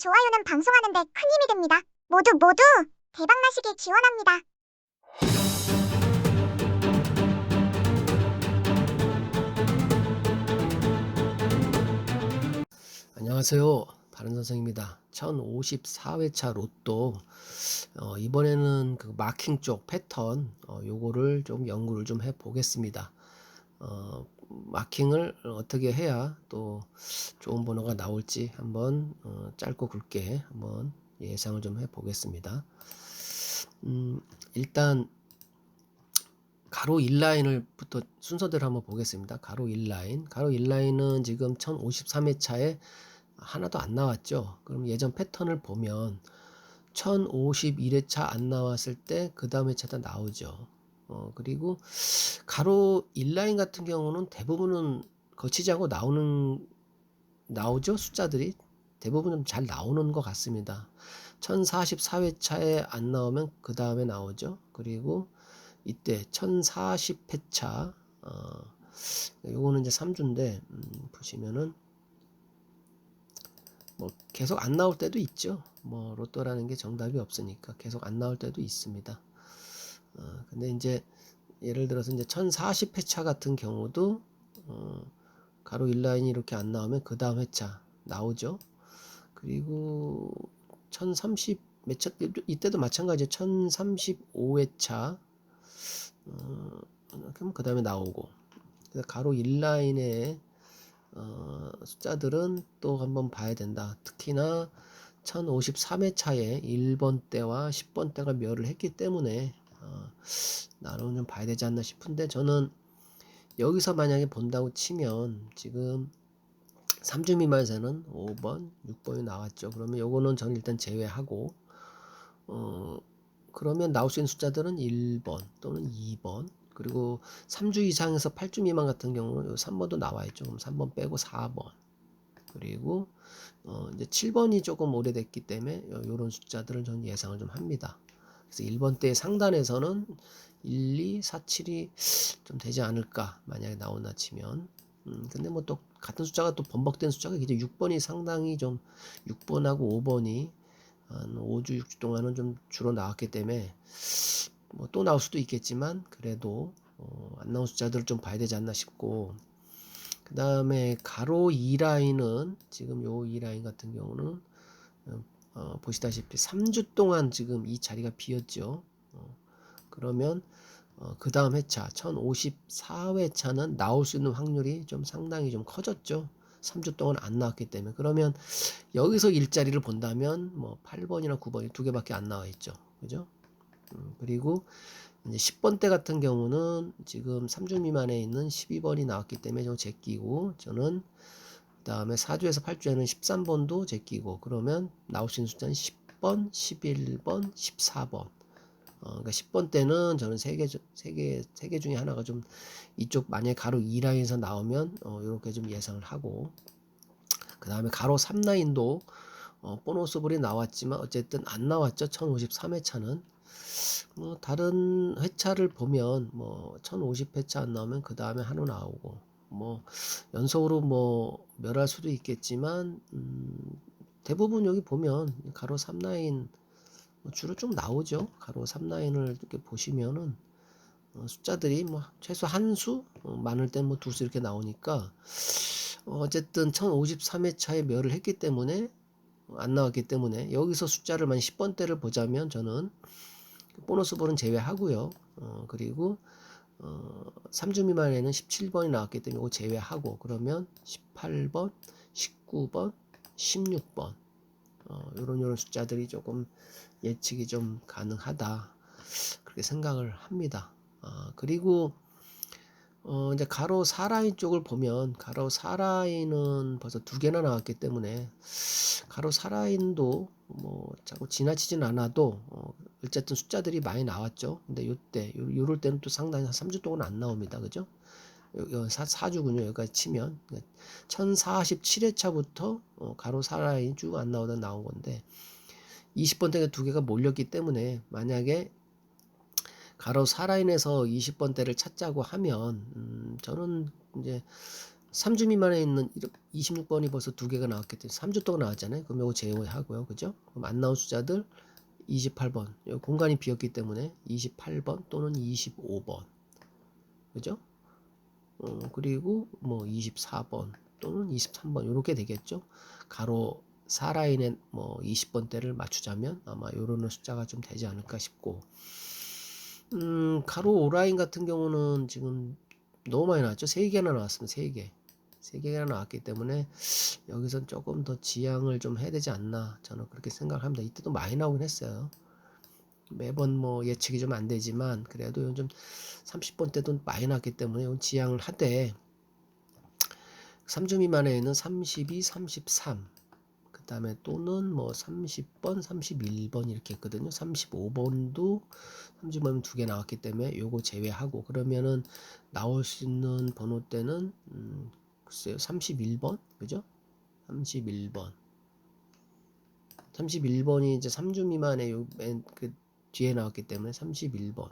좋아요는 방송하는 데 큰 힘이 됩니다. 모두 대박나시길 기원합니다. 안녕하세요. 다른 선생입니다. 1054회차 로또 이번에는 그 마킹 쪽 패턴 요거를 좀 연구를 좀 해 보겠습니다. 마킹을 어떻게 해야 또 좋은 번호가 나올지 한번 짧고 굵게 한번 예상을 좀 해 보겠습니다. 일단 가로 1라인을부터 순서대로 한번 보겠습니다. 가로 1라인. 가로 1라인은 지금 1053회차에 하나도 안 나왔죠. 그럼 예전 패턴을 보면 1051회차 안 나왔을 때 그 다음 회차다 나오죠. 그리고 가로 1라인 같은 경우는 대부분은 거치지 않고 나오죠. 숫자들이 대부분은 잘 나오는 것 같습니다. 1044회차에 안 나오면 그 다음에 나오죠. 그리고 이때 1040회차 요거는 이제 3주인데 보시면은 뭐 계속 안 나올 때도 있죠. 뭐 로또라는 게 정답이 없으니까 계속 안 나올 때도 있습니다. 근데 이제 예를 들어서 이제 1040회차 같은 경우도 가로 1라인이 이렇게 안 나오면 그 다음 회차 나오죠. 그리고 1030 몇 차 이때도 마찬가지죠. 1035회차 그럼 그 다음에 나오고, 그래서 가로 1라인의 숫자들은 또 한번 봐야 된다. 특히나 1053회차에 1번 때와 10번 때가 멸을 했기 때문에 나름 좀 봐야 되지 않나 싶은데, 저는 여기서 만약에 본다고 치면 지금 3주 미만에서는 5번, 6번이 나왔죠. 그러면 요거는 저는 일단 제외하고 그러면 나올 수 있는 숫자들은 1번 또는 2번, 그리고 3주 이상에서 8주 미만 같은 경우는 요 3번도 나와 있죠. 그럼 3번 빼고 4번, 그리고 이제 7번이 조금 오래됐기 때문에 요런 숫자들을 저는 예상을 좀 합니다. 그래서 1번 때 상단에서는 1, 2, 4, 7이 좀 되지 않을까, 만약에 나온다 치면. 근데 뭐 또 같은 숫자가 또 번복된 숫자가 이제 6번이 상당히 좀, 6번하고 5번이 한 5주, 6주 동안은 좀 주로 나왔기 때문에 뭐 또 나올 수도 있겠지만, 그래도 안 나온 숫자들을 좀 봐야 되지 않나 싶고, 그 다음에 가로 2라인은 지금 요 2라인 같은 경우는 보시다시피 3주 동안 지금 이 자리가 비었죠. 그러면 그 다음 회차 1054회차는 나올 수 있는 확률이 좀 상당히 좀 커졌죠. 3주 동안 안 나왔기 때문에. 그러면 여기서 일자리를 본다면 뭐 8번이나 9번이 두 개밖에 안 나와 있죠. 그죠? 그리고 이제 10번 때 같은 경우는 지금 3주 미만에 있는 12번이 나왔기 때문에 좀 제끼고, 저는 그 다음에 4주에서 8주에는 13번도 제끼고, 그러면 나올 수 있는 숫자는 10번, 11번, 14번. 그러니까 10번 때는 저는 세 개 중에 하나가 좀 이쪽 만약에 가로 2라인에서 나오면 이렇게 좀 예상을 하고, 그 다음에 가로 3라인도 보너스볼이 나왔지만 어쨌든 안 나왔죠. 1053회차는. 뭐 다른 회차를 보면 뭐 1050회차 안 나오면 그 다음에 한우 나오고, 뭐 연속으로 뭐 멸할 수도 있겠지만 대부분 여기 보면 가로 3라인 주로 좀 나오죠. 가로 3라인을 이렇게 보시면은 숫자들이 뭐 최소 한 수, 많을 땐 뭐 두 수 이렇게 나오니까 어쨌든 1053회차에 멸을 했기 때문에, 안 나왔기 때문에 여기서 숫자를 만 10번대를 보자면 저는 보너스 볼은 제외하고요. 그리고 3주 미만에는 17번이 나왔기 때문에 이거 제외하고, 그러면 18번, 19번, 16번 요런 숫자들이 조금 예측이 좀 가능하다, 그렇게 생각을 합니다. 그리고 이제 가로 4라인 쪽을 보면 가로 4라인은 벌써 두 개나 나왔기 때문에 가로 4라인도 뭐 자꾸 지나치진 않아도 어쨌든 숫자들이 많이 나왔죠. 근데 요럴 때는 또 상당히 한 3주 동안 안 나옵니다. 그죠? 4주군요. 여기까지 치면 1047회차부터 가로 4라인 쭉 안 나오다 나온 건데, 20번 대가 두 개가 몰렸기 때문에 만약에 가로 4라인에서 20번대를 찾자고 하면 저는 이제 3주 미만에 있는 26번이 벌써 2개가 나왔기 때문에 3주 동안 나왔잖아요. 그럼 요거 제외하고요. 그죠? 그럼 안 나온 숫자들 28번. 요 공간이 비었기 때문에 28번 또는 25번. 그죠? 그리고 뭐 24번 또는 23번 이렇게 되겠죠. 가로 4라인에 뭐 20번대를 맞추자면 아마 요런 숫자가 좀 되지 않을까 싶고, 가로 5라인 같은 경우는 지금 너무 많이 나왔죠. 3개나 나왔습니다. 3개. 3개가 나왔기 때문에 여기선 조금 더 지양을 좀 해야 되지 않나, 저는 그렇게 생각을 합니다. 이때도 많이 나오긴 했어요. 매번 뭐 예측이 좀 안 되지만 그래도 요즘 30번 때도 많이 났기 때문에 이건 지양을 하되, 3주 미만에는 32, 33, 그 다음에 또는 뭐 30번, 31번 이렇게 했거든요. 35번도 3주 미만 2개 나왔기 때문에 요거 제외하고, 그러면은 나올 수 있는 번호대는 글쎄요, 31번, 그죠? 31번. 31번이 이제 3주 미만에 그 뒤에 나왔기 때문에 31번.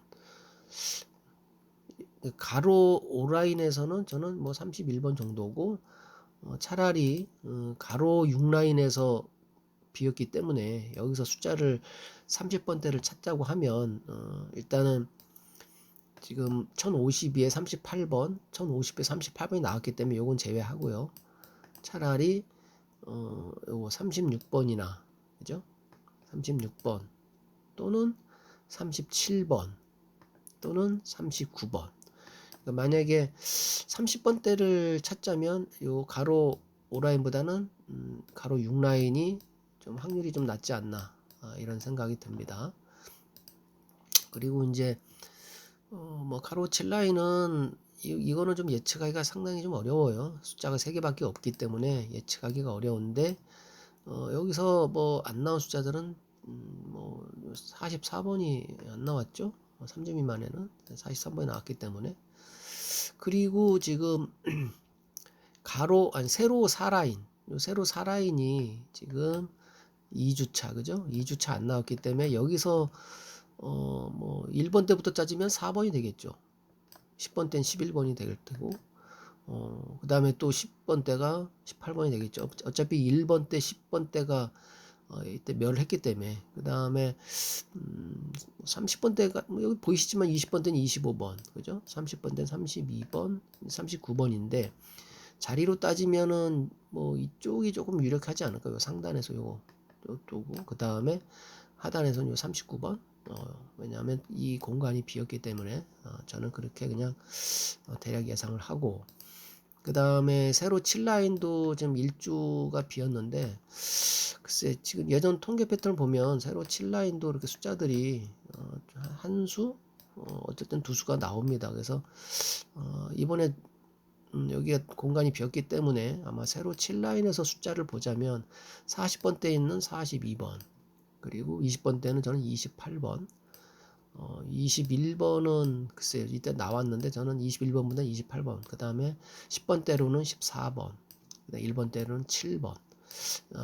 가로 5라인에서는 저는 뭐 31번 정도고, 차라리 가로 6라인에서 비었기 때문에 여기서 숫자를 30번대를 찾자고 하면, 일단은 지금 1052에 38번, 1050에 38번이 나왔기 때문에 요건 제외하고요. 차라리 요거 36번이나, 그죠? 36번 또는 37번 또는 39번. 그러니까 만약에 30번대를 찾자면 요 가로 5라인보다는 가로 6라인이 좀 확률이 좀 낮지 않나, 이런 생각이 듭니다. 그리고 이제 뭐 가로 7라인은 이거는 좀 예측하기가 상당히 좀 어려워요. 숫자가 3개밖에 없기 때문에 예측하기가 어려운데, 여기서 뭐 안 나온 숫자들은 뭐 44번이 안 나왔죠. 3주 미만에는 43번이 나왔기 때문에. 그리고 지금 세로 4라인, 요 세로 4라인이 지금 2주차, 그죠? 2주차 안 나왔기 때문에 여기서 뭐 1번 때부터 따지면 4번이 되겠죠. 10번 때는 11번이 될 테고, 그 다음에 또 10번 때가 18번이 되겠죠. 어차피 1번 때, 10번 때가 이때 멸을 했기 때문에. 그 다음에 30번 때가 뭐 여기 보이시지만 20번 때는 25번, 그죠? 30번 때는 32번, 39번인데 자리로 따지면은 뭐 이쪽이 조금 유력하지 않을까요? 상단에서 요거 또고, 그 다음에 하단에서는 요 39번. 왜냐하면 이 공간이 비었기 때문에 저는 그렇게 그냥 대략 예상을 하고, 그 다음에 세로 7라인도 지금 1주가 비었는데, 글쎄 지금 예전 통계 패턴을 보면 세로 7라인도 이렇게 숫자들이 한 수, 어쨌든 2수가 나옵니다. 그래서 이번에 여기가 공간이 비었기 때문에 아마 세로 7라인에서 숫자를 보자면 40번대에 있는 42번, 그리고 20번대는 저는 28번, 21번은 글쎄요, 이때 나왔는데 저는 21번보다 28번, 그 다음에 10번대로는 14번, 1번대로는 7번,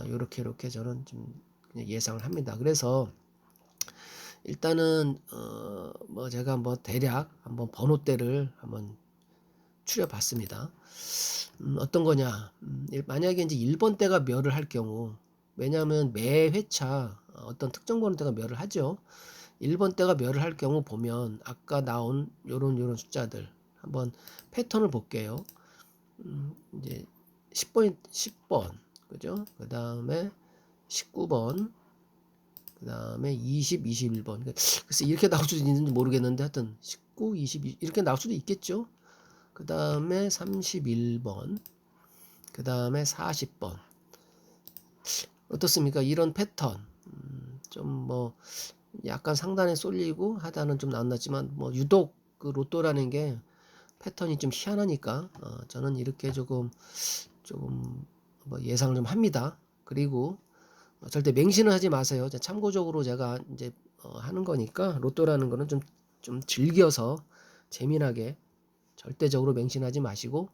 이렇게 저는 좀 그냥 예상을 합니다. 그래서 일단은 뭐 제가 한번 대략 한번 번호대를 한번 추려봤습니다. 어떤 거냐? 만약에 이제 1번대가 멸을 할 경우, 왜냐하면 매 회차 어떤 특정 번호대가 멸을 하죠. 1번대가 멸을 할 경우 보면 아까 나온 요런 숫자들 한번 패턴을 볼게요. 이제 10번, 그죠? 그 다음에 19번, 그 다음에 20, 21번. 글쎄 이렇게 나올 수도 있는지 모르겠는데 하여튼 19, 20 이렇게 나올 수도 있겠죠. 그 다음에 31번, 그 다음에 40번. 어떻습니까? 이런 패턴. 좀 뭐 약간 상단에 쏠리고 하단은 좀 나왔지만, 뭐 유독 그 로또라는 게 패턴이 좀 희한하니까 저는 이렇게 조금 뭐 예상을 좀 합니다. 그리고 절대 맹신을 하지 마세요. 참고적으로 제가 이제 하는 거니까, 로또라는 거는 좀 즐겨서 재미나게, 절대적으로 맹신하지 마시고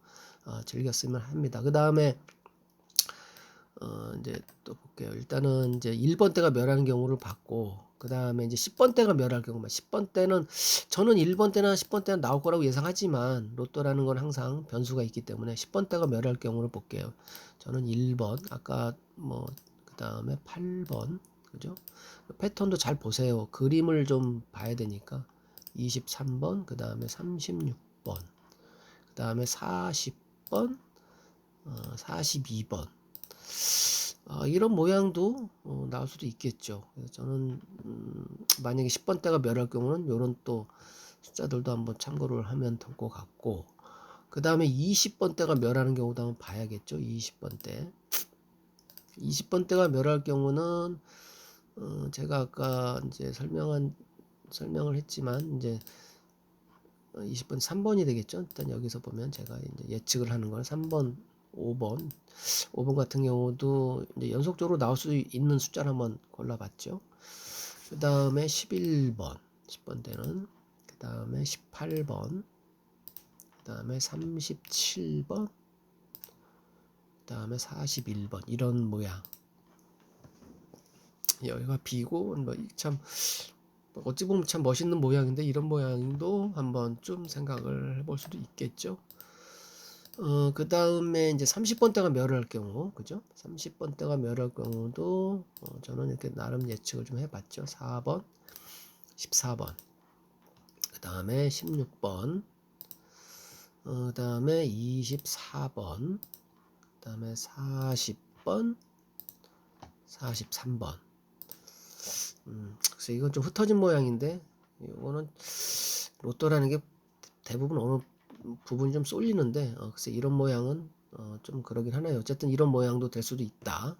즐겼으면 합니다. 그 다음에 이제 또 볼게요. 일단은 이제 1번대가 멸하는 경우를 봤고, 그 다음에 이제 10번 대가 멸할 경우만 10번 대는 저는 1번 대나 10번 대는 나올 거라고 예상하지만 로또라는 건 항상 변수가 있기 때문에 10번 대가 멸할 경우를 볼게요. 저는 1번 아까 뭐 그 다음에 8번 그죠? 패턴도 잘 보세요. 그림을 좀 봐야 되니까 23번 그 다음에 36번 그 다음에 40번 42번 이런 모양도 나올 수도 있겠죠. 그래서 저는 만약에 10번 대가 멸할 경우는 이런 또 숫자들도 한번 참고를 하면 될 것 같고 그 다음에 20번 대가 멸하는 경우도 한번 봐야겠죠. 20번 대 20번 대가 멸할 경우는 제가 아까 이제 설명을 했지만 이제 20번 3번이 되겠죠. 일단 여기서 보면 제가 이제 예측을 하는 건 3번 5번 같은 경우도 이제 연속적으로 나올 수 있는 숫자를 한번 골라봤죠. 그 다음에 11번 10번 때는 그 다음에 18번 그 다음에 37번 그 다음에 41번 이런 모양. 여기가 B고 뭐 참 어찌 보면 참 멋있는 모양인데 이런 모양도 한번 좀 생각을 해볼 수도 있겠죠. 그 다음에 이제 30번 대가 멸할 경우, 그죠? 30번 대가 멸할 경우도 저는 이렇게 나름 예측을 좀 해봤죠. 4번, 14번, 그 다음에 16번, 그 다음에 24번, 그 다음에 40번, 43번. 그래서 이건 좀 흩어진 모양인데, 이거는 로또라는 게 대부분 어느 부분이 좀 쏠리는데 글쎄 이런 모양은 좀 그러긴 하네요. 어쨌든 이런 모양도 될 수도 있다.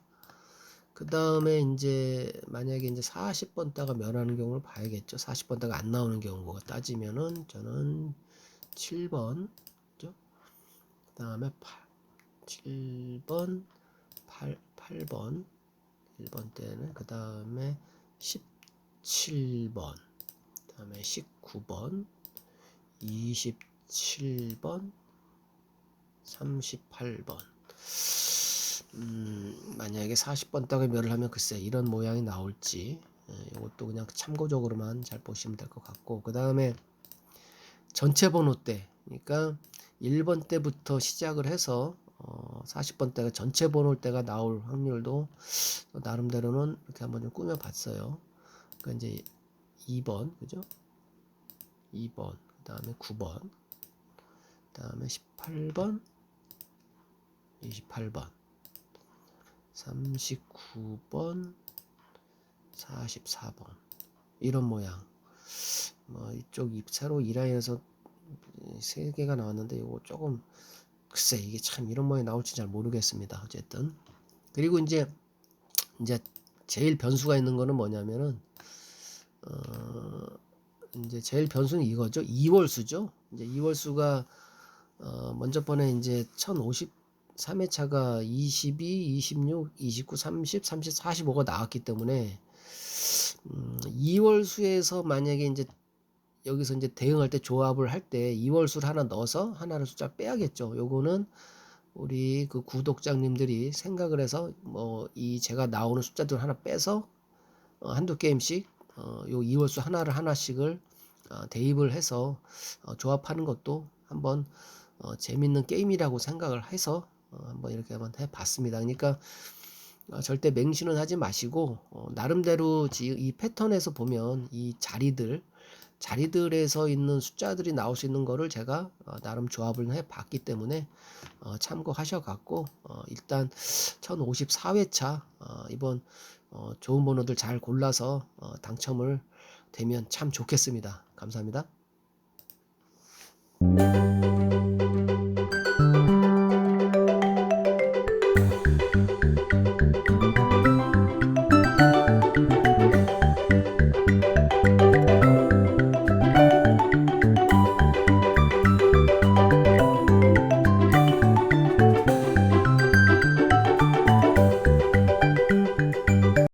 그 다음에 이제 만약에 이제 40번 대가 멸하는 경우를 봐야겠죠. 40번 대가 안 나오는 경우가 따지면은 저는 7번 그죠? 그 다음에 7번 8번 1번 때는 그 다음에 17번 그 다음에 19번 27번 38번 만약에 40번 딱을 멸을 하면 글쎄 이런 모양이 나올지 이것도 그냥 참고적으로만 잘 보시면 될 것 같고 그 다음에 전체 번호 때 그러니까 1번 때부터 시작을 해서 40번 때가 전체 번호 때가 나올 확률도 나름대로는 이렇게 한번 좀 꾸며 봤어요. 그러니까 이제 2번 그죠? 2번 그 다음에 9번 그 다음에 18번 28번 39번 44번 이런 모양 뭐 이쪽 새로 이 라인에서 3개가 나왔는데 이거 조금 글쎄 이게 참 이런 모양이 나올지 잘 모르겠습니다. 어쨌든 그리고 이제 제일 변수가 있는 거는 뭐냐면은 이제 제일 변수는 이거죠. 2월수죠. 이제 2월수가 먼저 번에 이제 1053회차가 22, 26, 29, 30, 30, 45가 나왔기 때문에 2월수에서 만약에 이제 여기서 이제 대응할 때 조합을 할 때 2월수를 하나 넣어서 하나를 숫자 빼야겠죠. 요거는 우리 그 구독자님들이 생각을 해서 뭐 이 제가 나오는 숫자들 하나 빼서 한두 게임씩 요 2월수 하나씩을 대입을 해서 조합하는 것도 한번 재밌는 게임이라고 생각을 해서 한번 이렇게 한번 해봤습니다. 그러니까 절대 맹신은 하지 마시고 나름대로 이 패턴에서 보면 이 자리들에서 있는 숫자들이 나올 수 있는 거를 제가 나름 조합을 해봤기 때문에 참고하셔갖고 일단 1054회차 이번 좋은 번호들 잘 골라서 당첨을 되면 참 좋겠습니다. 감사합니다.